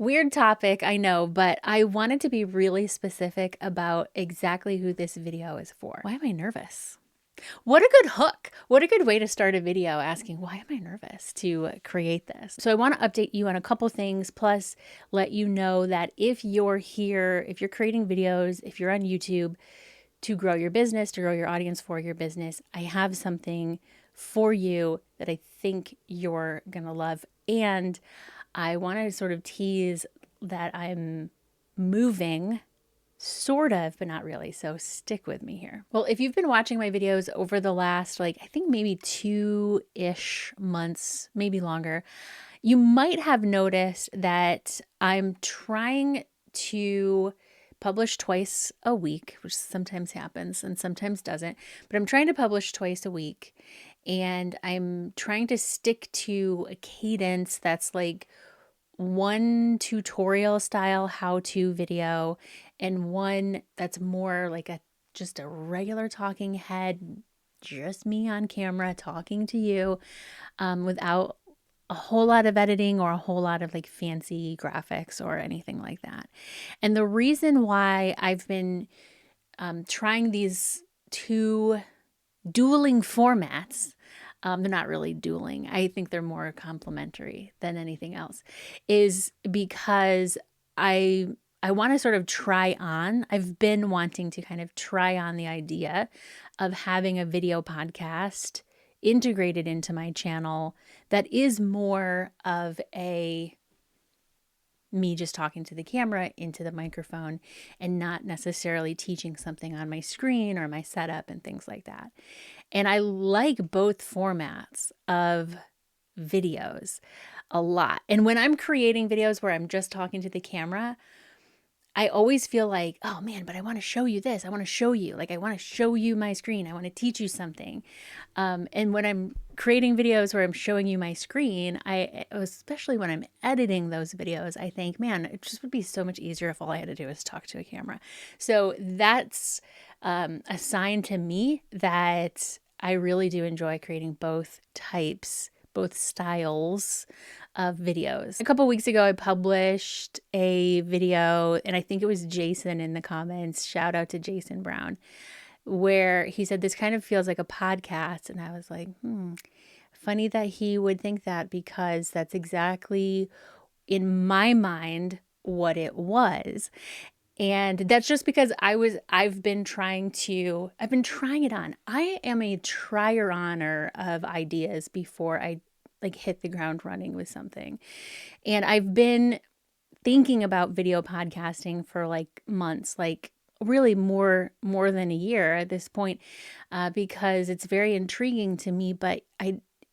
Weird topic, I know, but I wanted to be really specific about exactly who this video is for. Why am I nervous? What a good hook. What a good way to start a video asking, why am I nervous to create this? So I want to update you on a couple things, plus let you know that if you're here, if you're creating videos, if you're on YouTube to grow your business, to grow your audience for your business, I have something for you that I think you're going to love. And I want to sort of tease that I'm moving, sort of, but not really. So stick with me here. Well, if you've been watching my videos over the last, I think maybe 2-ish months, maybe longer, you might have noticed that I'm trying to publish twice a week, which sometimes happens and sometimes doesn't, but I'm trying to publish twice a week. And I'm trying to stick to a cadence that's like one tutorial style how-to video and one that's more like just a regular talking head, just me on camera talking to you, without a whole lot of editing or a whole lot of fancy graphics or anything like that. And the reason why I've been trying these two dueling formats, they're not really dueling, I think they're more complementary than anything else, is because I want to sort of I've been wanting to kind of try on the idea of having a video podcast integrated into my channel that is more of a me just talking to the camera into the microphone and not necessarily teaching something on my screen or my setup and things like that. And I like both formats of videos a lot. And when I'm creating videos where I'm just talking to the camera, I always feel like, oh man, but I want to show you this. I want to show you, I want to show you my screen. I want to teach you something. And when I'm creating videos where I'm showing you my screen, especially when I'm editing those videos, I think, man, it just would be so much easier if all I had to do was talk to a camera. So that's a sign to me that I really do enjoy creating both types, both styles of videos. A couple weeks ago, I published a video, and I think it was Jason in the comments, shout out to Jason Brown, where he said, this kind of feels like a podcast. And I was like, funny that he would think that, because that's exactly, in my mind, what it was. And that's just because I've been trying it on. I am a trier-oner of ideas before I hit the ground running with something. And I've been thinking about video podcasting for months, really more than a year at this point, because it's very intriguing to me, but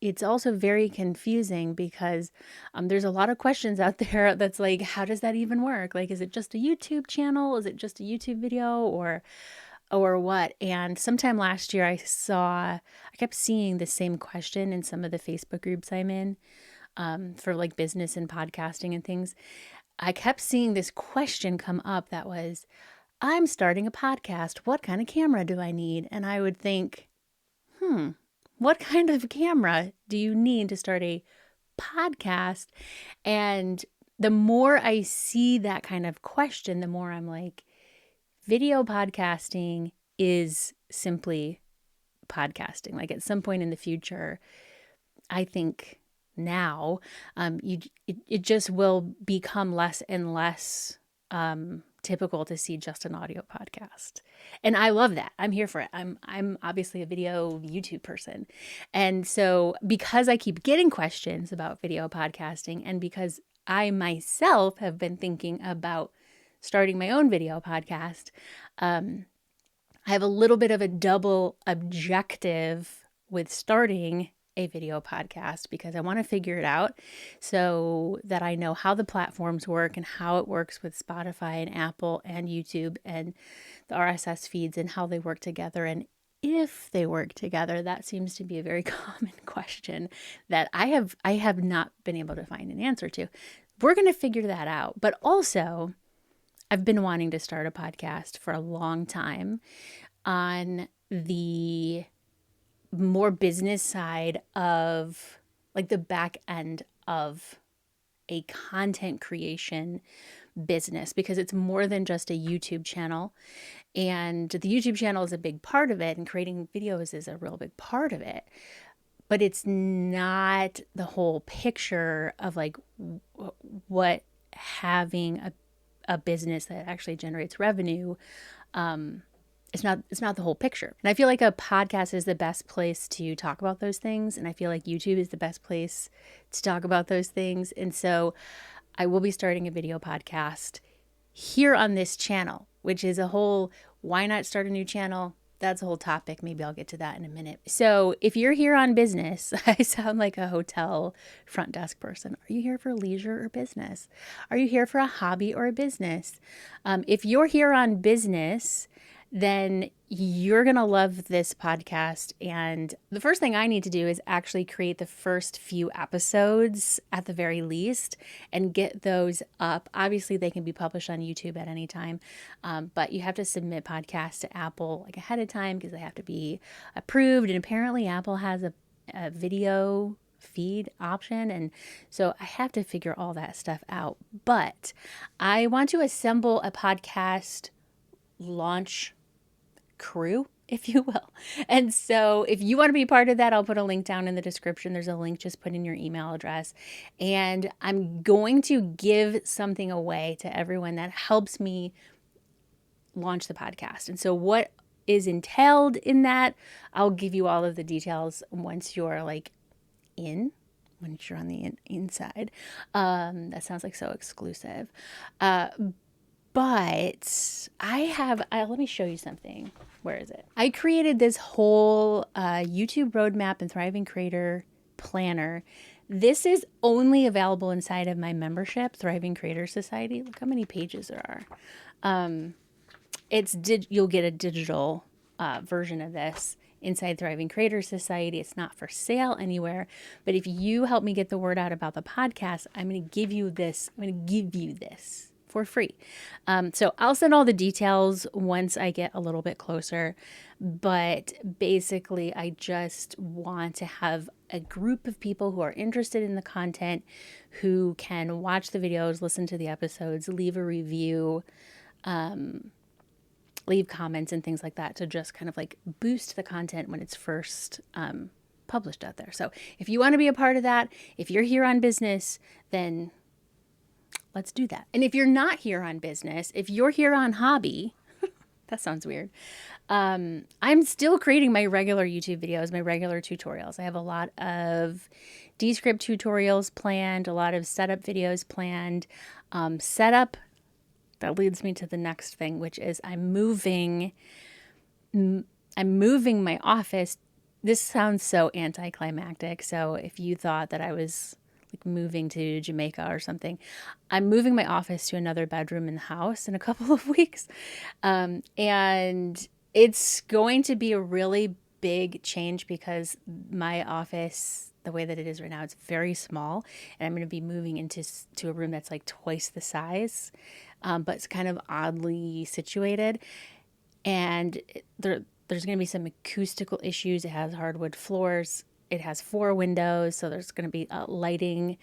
it's also very confusing because there's a lot of questions out there that's like, how does that even work? Is it just a YouTube channel? Is it just a YouTube video or what? And sometime last year I kept seeing the same question in some of the Facebook groups I'm in, for business and podcasting and things. I kept seeing this question come up that was, I'm starting a podcast. What kind of camera do I need? And I would think, what kind of camera do you need to start a podcast? And the more I see that kind of question, the more I'm like, video podcasting is simply podcasting. At some point in the future, I think now, it just will become less and less typical to see just an audio podcast. And I love that. I'm here for it. I'm obviously a video YouTube person. And so because I keep getting questions about video podcasting, and because I myself have been thinking about starting my own video podcast, I have a little bit of a double objective with starting a video podcast, because I want to figure it out so that I know how the platforms work and how it works with Spotify and Apple and YouTube and the RSS feeds and how they work together. And if they work together, that seems to be a very common question that I have not been able to find an answer to. We're going to figure that out. But also, I've been wanting to start a podcast for a long time on the more business side of the back end of a content creation business, because it's more than just a YouTube channel. And the YouTube channel is a big part of it, and creating videos is a real big part of it. But it's not the whole picture of like what having a business that actually generates revenue. It's not the whole picture. And I feel like a podcast is the best place to talk about those things. And I feel like YouTube is the best place to talk about those things. And so I will be starting a video podcast here on this channel, which is a whole, why not start a new channel? That's a whole topic. Maybe I'll get to that in a minute. So if you're here on business, I sound like a hotel front desk person. Are you here for leisure or business? Are you here for a hobby or a business? If you're here on business, then you're going to love this podcast. And the first thing I need to do is actually create the first few episodes at the very least and get those up. Obviously, they can be published on YouTube at any time, but you have to submit podcasts to Apple like ahead of time because they have to be approved. And apparently Apple has a video feed option. And so I have to figure all that stuff out. But I want to assemble a podcast launch crew, if you will. And so if you want to be part of that, I'll put a link down in the description. There's a link, just put in your email address. And I'm going to give something away to everyone that helps me launch the podcast. And so what is entailed in that, I'll give you all of the details once you're like once you're on the inside. That sounds like so exclusive. But I have, let me show you something. Where is it? I created this whole YouTube roadmap and thriving creator planner. This is only available inside of my membership, Thriving Creator Society. Look how many pages there are. You'll get a digital version of this inside Thriving Creator Society. It's not for sale anywhere, but if you help me get the word out about the podcast, I'm going to give you this. I'm going to give you this for free. So I'll send all the details once I get a little bit closer. But basically, I just want to have a group of people who are interested in the content, who can watch the videos, listen to the episodes, leave a review, leave comments and things like that to just kind of like boost the content when it's first published out there. So if you want to be a part of that, if you're here on business, then let's do that. And if you're not here on business, if you're here on hobby, that sounds weird. I'm still creating my regular YouTube videos, my regular tutorials. I have a lot of Descript tutorials planned, a lot of setup videos planned. Setup, that leads me to the next thing, which is I'm moving my office. This sounds so anticlimactic. So if you thought that I was like moving to Jamaica or something, I'm moving my office to another bedroom in the house in a couple of weeks. And it's going to be a really big change because my office, the way that it is right now, it's very small, and I'm going to be moving into a room that's like twice the size, but it's kind of oddly situated. And there's going to be some acoustical issues. It has hardwood floors. It has 4 windows, so there's going to be lighting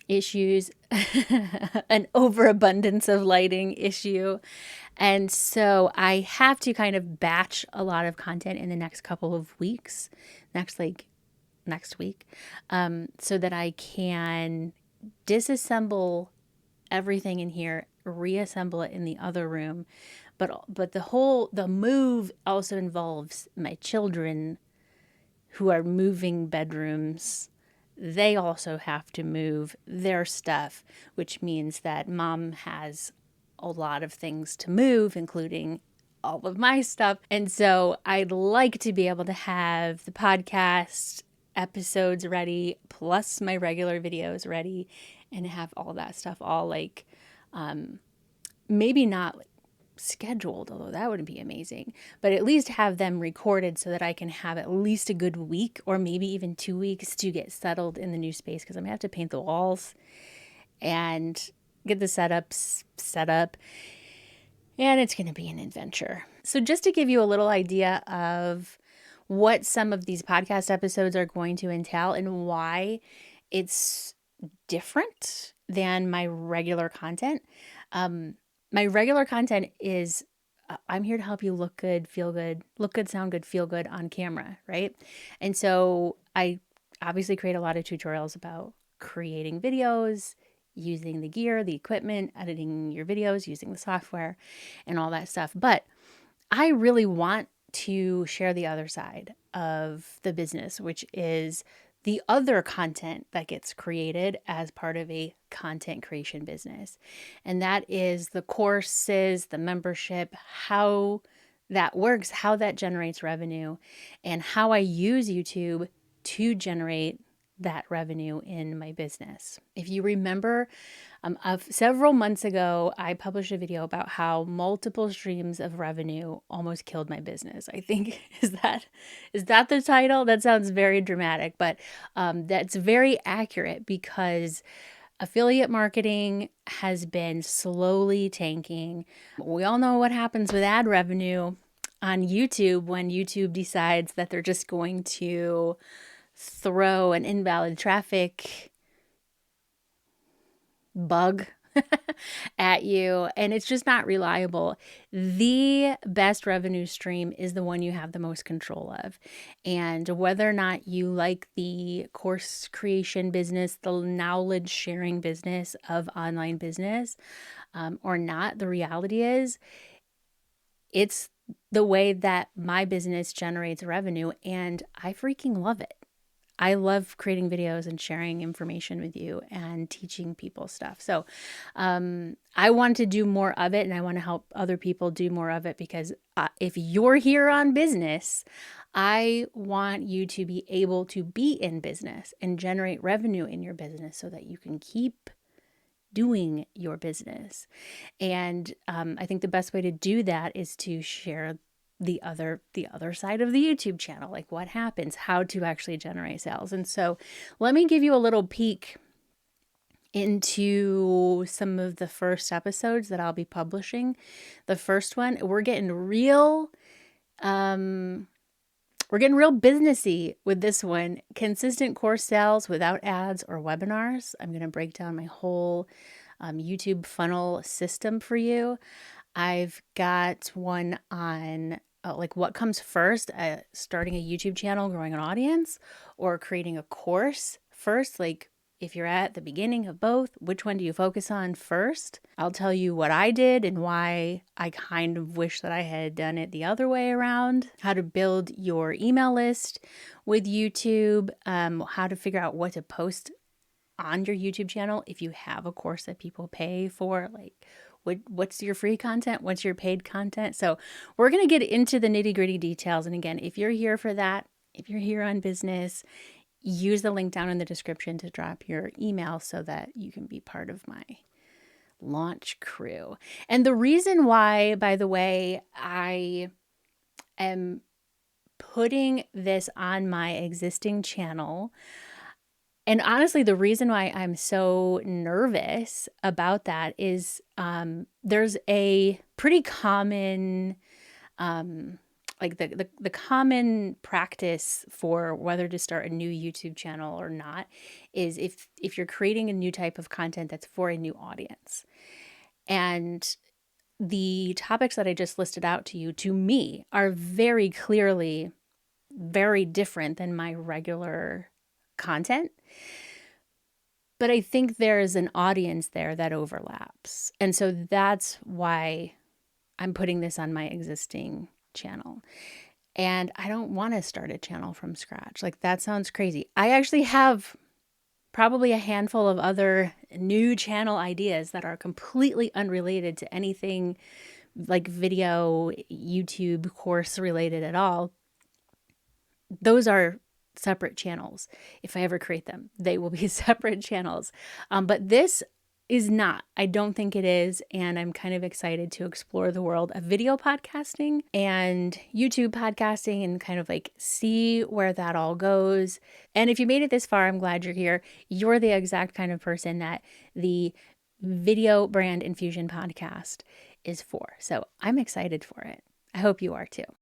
issues, an overabundance of lighting issue. And so I have to kind of batch a lot of content in the next couple of weeks, next week, so that I can disassemble everything in here, reassemble it in the other room. But the move also involves my children who are moving bedrooms. They also have to move their stuff, which means that mom has a lot of things to move, including all of my stuff. And so I'd like to be able to have the podcast episodes ready, plus my regular videos ready, and have all that stuff all like, maybe not scheduled, although that would be amazing, but at least have them recorded so that I can have at least a good week or maybe even 2 weeks to get settled in the new space, because I'm gonna have to paint the walls and get the setups set up, and it's going to be an adventure. So just to give you a little idea of what some of these podcast episodes are going to entail and why it's different than my regular content. My regular content is I'm here to help you look good, feel good, look good, sound good, feel good on camera, right? And so I obviously create a lot of tutorials about creating videos, using the gear, the equipment, editing your videos, using the software, and all that stuff. But I really want to share the other side of the business, which is the other content that gets created as part of a content creation business. And that is the courses, the membership, how that works, how that generates revenue, and how I use YouTube to generate that revenue in my business. If you remember, several months ago, I published a video about how multiple streams of revenue almost killed my business. I think is that the title? That sounds very dramatic, but that's very accurate because affiliate marketing has been slowly tanking. We all know what happens with ad revenue on YouTube when YouTube decides that they're just going to throw an invalid traffic bug at you, and it's just not reliable. The best revenue stream is the one you have the most control of. And whether or not you like the course creation business, the knowledge sharing business of online business, or not, the reality is it's the way that my business generates revenue, and I freaking love it. I love creating videos and sharing information with you and teaching people stuff. So I want to do more of it, and I want to help other people do more of it because if you're here on business, I want you to be able to be in business and generate revenue in your business so that you can keep doing your business. And I think the best way to do that is to share the other side of the YouTube channel, like what happens, how to actually generate sales. And so let me give you a little peek into some of the first episodes that I'll be publishing. The first one, we're getting real businessy with this one. Consistent course sales without ads or webinars. I'm going to break down my whole YouTube funnel system for you. I've got one on like what comes first, starting a YouTube channel, growing an audience, or creating a course first. Like if you're at the beginning of both, which one do you focus on first? I'll tell you what I did and why I kind of wish that I had done it the other way around. How to build your email list with YouTube, how to figure out what to post on your YouTube channel if you have a course that people pay for, like what's your free content, what's your paid content. So we're going to get into the nitty-gritty details. And again, if you're here for that, if you're here on business, use the link down in the description to drop your email so that you can be part of my launch crew. And the reason why, by the way, I am putting this on my existing channel, and honestly, the reason why I'm so nervous about that is there's a pretty common, like the common practice for whether to start a new YouTube channel or not is if you're creating a new type of content that's for a new audience. And the topics that I just listed out to you, to me, are very clearly very different than my regular content. But I think there's an audience there that overlaps. And so that's why I'm putting this on my existing channel. And I don't want to start a channel from scratch. Like that sounds crazy. I actually have probably a handful of other new channel ideas that are completely unrelated to anything like video, YouTube course related at all. Those are separate channels. If I ever create them, they will be separate channels. But this is not. I don't think it is. And I'm kind of excited to explore the world of video podcasting and YouTube podcasting and kind of like see where that all goes. And if you made it this far, I'm glad you're here. You're the exact kind of person that the Video Brand Infusion podcast is for. So I'm excited for it. I hope you are too.